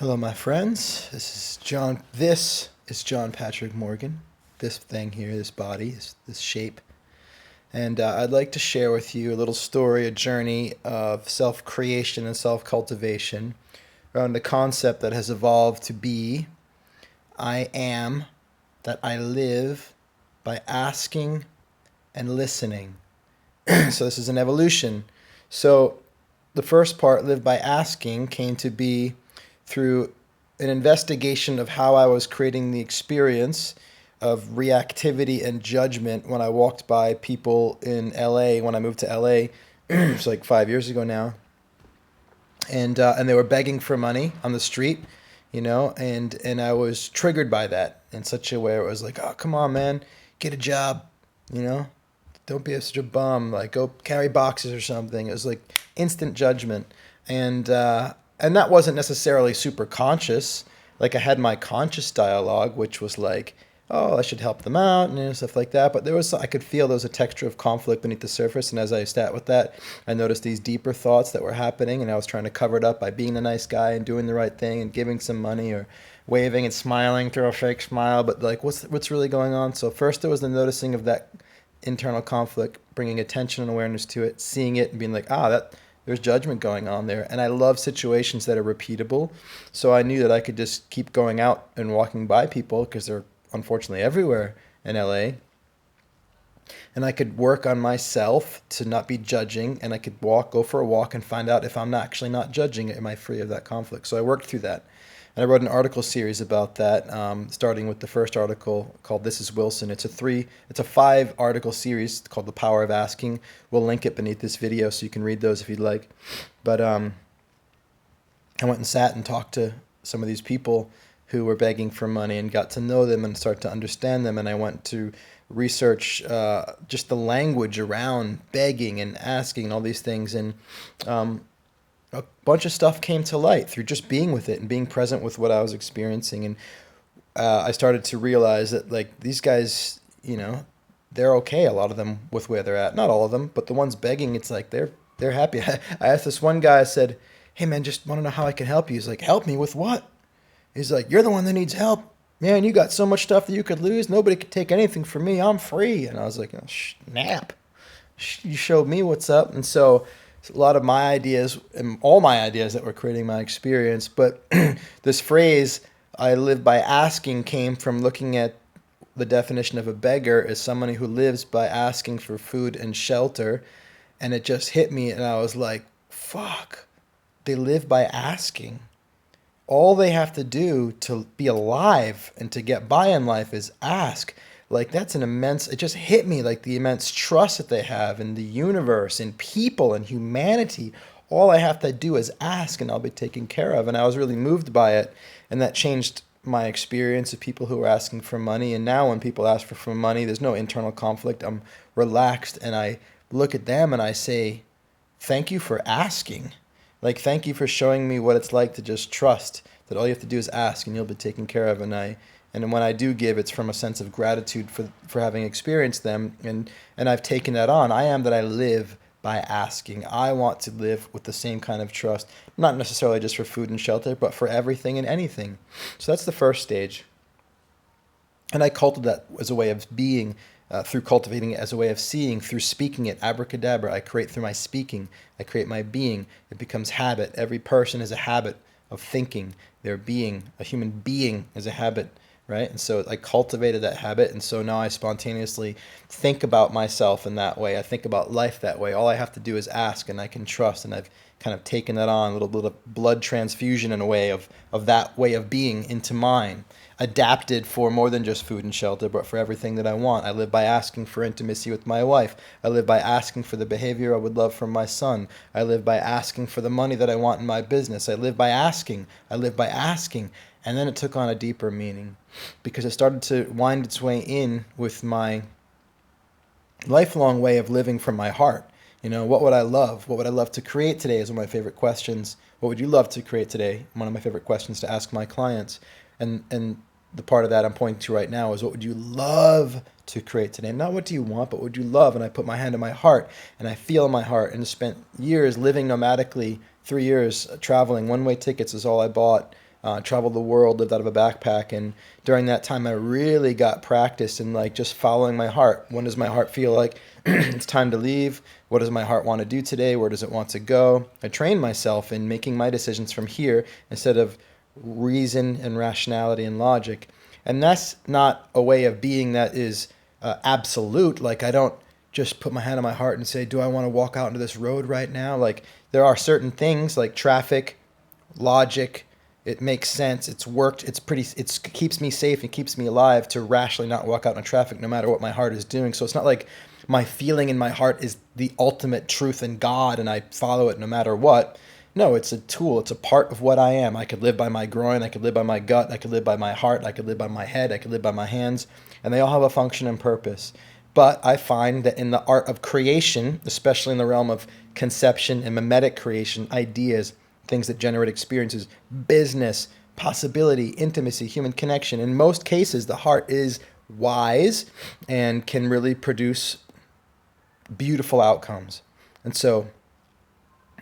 Hello, my friends. This is John. This is John Patrick Morgan. This thing here, this body, this shape, and I'd like to share with you a little story, a journey of self-creation and self-cultivation around a concept that has evolved to be: I am that I live by asking and listening. So this is an evolution. So the first part, live by asking, came to be through an investigation of how I was creating the experience of reactivity and judgment when I walked by people in LA when I moved to LA. It's like 5 years ago now, and they were begging for money on the street, and I was triggered by that in such a way where it was like, oh, come on, man, get a job, you know, don't be such a bum, like go carry boxes or something. It was like instant judgment, and that wasn't necessarily super conscious. Like I had my conscious dialogue, which was like, oh, I should help them out and stuff like that. But I could feel there was a texture of conflict beneath the surface. And as I sat with that, I noticed these deeper thoughts that were happening, and I was trying to cover it up by being the nice guy and doing the right thing and giving some money or waving and smiling through a fake smile. But like, what's really going on? So first, there was the noticing of that internal conflict, bringing attention and awareness to it, seeing it, and being like, that there's judgment going on there. And I love situations that are repeatable. So I knew that I could just keep going out and walking by people because they're unfortunately everywhere in LA. And I could work on myself to not be judging, and I could go for a walk and find out if I'm actually not judging, am I free of that conflict? So I worked through that. And I wrote an article series about that, starting with the first article called "This Is Wilson." It's a 5 article series called "The Power of Asking." We'll link it beneath this video so you can read those if you'd like. But I went and sat and talked to some of these people who were begging for money and got to know them and start to understand them. And I went to research just the language around begging and asking and all these things. And a bunch of stuff came to light through just being with it and being present with what I was experiencing. And I started to realize that like these guys, they're okay. A lot of them with where they're at. Not all of them, but the ones begging, it's like they're happy. I asked this one guy. I said, "Hey man, just want to know how I can help you." He's like, "Help me with what?" He's like, "You're the one that needs help. Man, you got so much stuff that you could lose. Nobody could take anything from me. I'm free." And I was like, oh, snap. You showed me what's up. And so a lot of my ideas and all my ideas that were creating my experience. But this phrase, I live by asking, came from looking at the definition of a beggar as somebody who lives by asking for food and shelter. And it just hit me. And I was like, fuck, they live by asking. All they have to do to be alive and to get by in life is ask. Like that's an immense, it just hit me like the immense trust that they have in the universe, in people, and humanity. All I have to do is ask and I'll be taken care of. And I was really moved by it. And that changed my experience of people who were asking for money. And now when people ask for money, there's no internal conflict. I'm relaxed and I look at them and I say, thank you for asking. Like, thank you for showing me what it's like to just trust that all you have to do is ask and you'll be taken care of. And when I do give, it's from a sense of gratitude for having experienced them. And I've taken that on. I am that I live by asking. I want to live with the same kind of trust, not necessarily just for food and shelter, but for everything and anything. So that's the first stage. And I cultivate that as a way of being, through cultivating it as a way of seeing, through speaking it, abracadabra. I create through my speaking. I create my being. It becomes habit. Every person is a habit of thinking. Their being, a human being, is a habit, right? And so I cultivated that habit, and so now I spontaneously think about myself in that way. I think about life that way. All I have to do is ask, and I can trust, and I've kind of taken that on, a little bit of blood transfusion in a way of that way of being into mine, adapted for more than just food and shelter, but for everything that I want. I live by asking for intimacy with my wife. I live by asking for the behavior I would love from my son. I live by asking for the money that I want in my business. I live by asking. I live by asking. And then it took on a deeper meaning because it started to wind its way in with my lifelong way of living from my heart. What would I love? What would I love to create today is one of my favorite questions. What would you love to create today? One of my favorite questions to ask my clients. And the part of that I'm pointing to right now is what would you love to create today? Not what do you want, but what would you love? And I put my hand in my heart and I feel in my heart and spent years living nomadically, 3 years traveling. One-way tickets is all I bought. traveled the world, lived out of a backpack, and during that time I really got practice in like just following my heart. When does my heart feel like it's time to leave? What does my heart want to do today? Where does it want to go? I trained myself in making my decisions from here instead of reason and rationality and logic. And that's not a way of being that is absolute. Like I don't just put my hand on my heart and say, do I want to walk out into this road right now? Like there are certain things like traffic, logic, it makes sense, it's worked, it keeps me safe, it keeps me alive to rationally not walk out in traffic no matter what my heart is doing. So it's not like my feeling in my heart is the ultimate truth in God and I follow it no matter what. No, it's a tool. It's a part of what I am. I could live by my groin. I could live by my gut. I could live by my heart. I could live by my head. I could live by my hands. And they all have a function and purpose. But I find that in the art of creation, especially in the realm of conception and mimetic creation, ideas, things that generate experiences, business, possibility, intimacy, human connection, in most cases, the heart is wise and can really produce beautiful outcomes. And so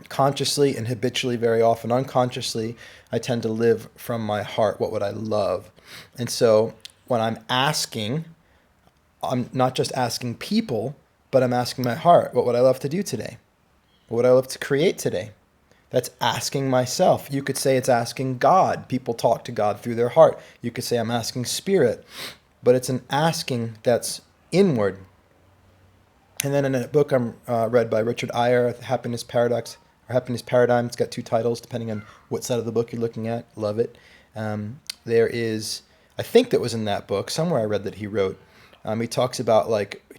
consciously and habitually, very often unconsciously, I tend to live from my heart. What would I love? And so when I'm asking, I'm not just asking people, but I'm asking my heart, what would I love to do today? What would I love to create today? That's asking myself. You could say it's asking God. People talk to God through their heart. You could say I'm asking Spirit, but it's an asking that's inward. And then in a book I'm read by Richard Eyre, Happiness Paradox, or Happiness Paradigm, it's got two titles depending on what side of the book you're looking at. Love it. There is, I think that was in that book, somewhere I read that he wrote, he talks about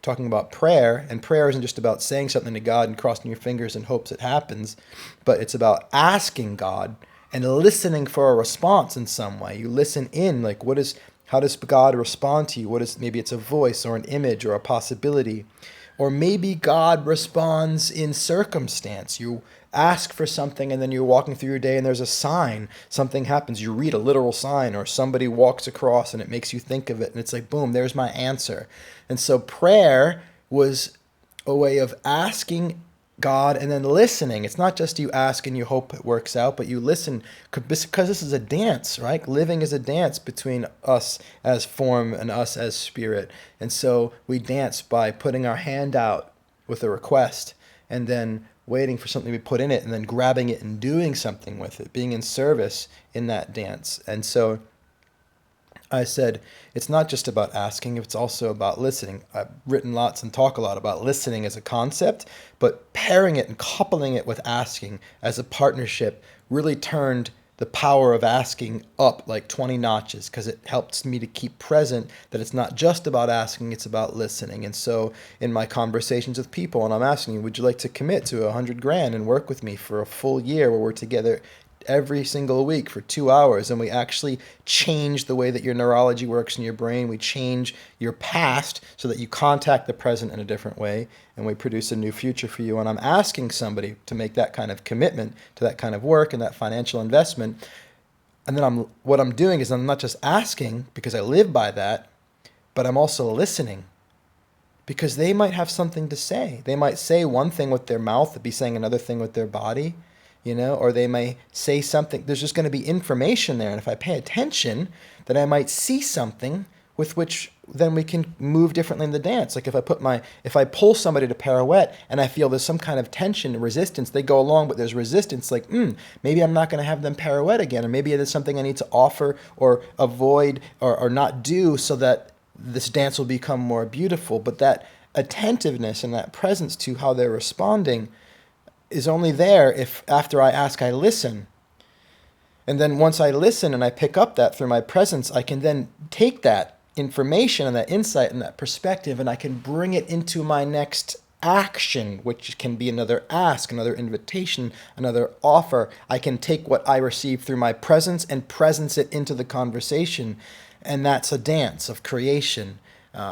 talking about prayer, and prayer isn't just about saying something to God and crossing your fingers in hopes it happens, but it's about asking God and listening for a response in some way. You listen in, like how does God respond to you? Maybe it's a voice or an image or a possibility. Or maybe God responds in circumstance. You ask for something and then you're walking through your day and there's a sign. Something happens. You read a literal sign or somebody walks across and it makes you think of it. And it's like, boom, there's my answer. And so prayer was a way of asking God and then listening. It's not just you ask and you hope it works out, but you listen because this is a dance, right? Living is a dance between us as form and us as spirit. And so we dance by putting our hand out with a request and then waiting for something to be put in it and then grabbing it and doing something with it, being in service in that dance. And so I said, it's not just about asking, it's also about listening. I've written lots and talk a lot about listening as a concept, but pairing it and coupling it with asking as a partnership really turned the power of asking up like 20 notches because it helps me to keep present that it's not just about asking, it's about listening. And so in my conversations with people, and I'm asking you, would you like to commit to $100,000 and work with me for a full year where we're together every single week for 2 hours, and we actually change the way that your neurology works in your brain. We change your past so that you contact the present in a different way, and we produce a new future for you. And I'm asking somebody to make that kind of commitment to that kind of work and that financial investment. And then what I'm doing is I'm not just asking because I live by that, but I'm also listening because they might have something to say. They might say one thing with their mouth and be saying another thing with their body. Or they may say something. There's just going to be information there. And if I pay attention, then I might see something with which then we can move differently in the dance. Like if I pull somebody to pirouette and I feel there's some kind of tension and resistance, they go along, but there's resistance like, maybe I'm not going to have them pirouette again. Or maybe there's something I need to offer or avoid or not do so that this dance will become more beautiful. But that attentiveness and that presence to how they're responding is only there if after I ask, I listen. And then once I listen and I pick up that through my presence, I can then take that information and that insight and that perspective and I can bring it into my next action, which can be another ask, another invitation, another offer. I can take what I receive through my presence and presence it into the conversation. And that's a dance of creation.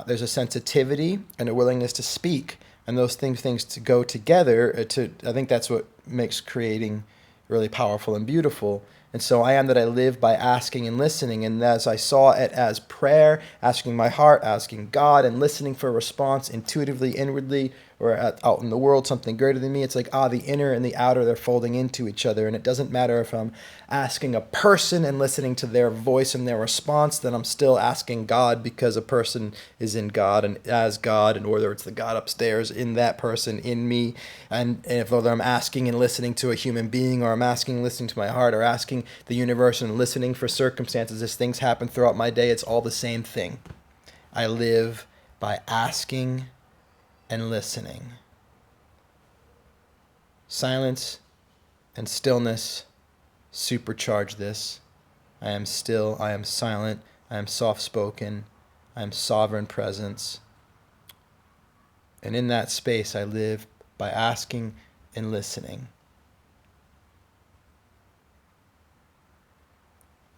There's a sensitivity and a willingness to speak. And those things to go together, I think that's what makes creating really powerful and beautiful. And so I am that I live by asking and listening. And as I saw it as prayer, asking my heart, asking God, and listening for a response intuitively, inwardly, or out in the world, something greater than me. It's like, the inner and the outer, they're folding into each other. And it doesn't matter if I'm asking a person and listening to their voice and their response, then I'm still asking God, because a person is in God and as God, and whether it's the God upstairs in that person, in me. And if whether I'm asking and listening to a human being, or I'm asking and listening to my heart, or asking the universe and listening for circumstances as things happen throughout my day, it's all the same thing. I live by asking and listening. Silence and stillness supercharge this. I am still, I am silent, I am soft-spoken, I am sovereign presence. And in that space, I live by asking and listening.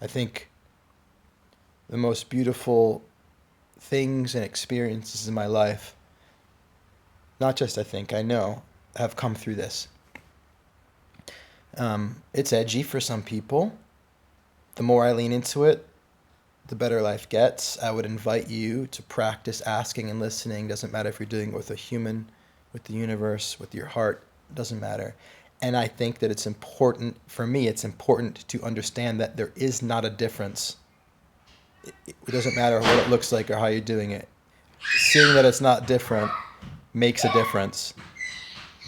I think the most beautiful things and experiences in my life, not just I think, I know, have come through this. It's edgy for some people. The more I lean into it, the better life gets. I would invite you to practice asking and listening. Doesn't matter if you're doing it with a human, with the universe, with your heart, doesn't matter. And I think that it's important, for me, it's important to understand that there is not a difference. It doesn't matter what it looks like or how you're doing it. Seeing that it's not different makes a difference.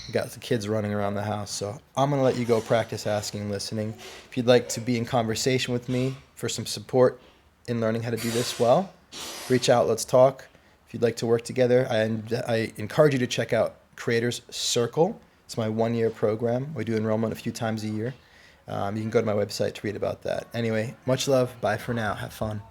You got the kids running around the house, so I'm going to let you go practice asking and listening. If you'd like to be in conversation with me for some support in learning how to do this well, reach out, let's talk. If you'd like to work together, I encourage you to check out Creators Circle. It's my 1-year program. We do enrollment a few times a year. You can go to my website to read about that. Anyway, much love. Bye for now. Have fun.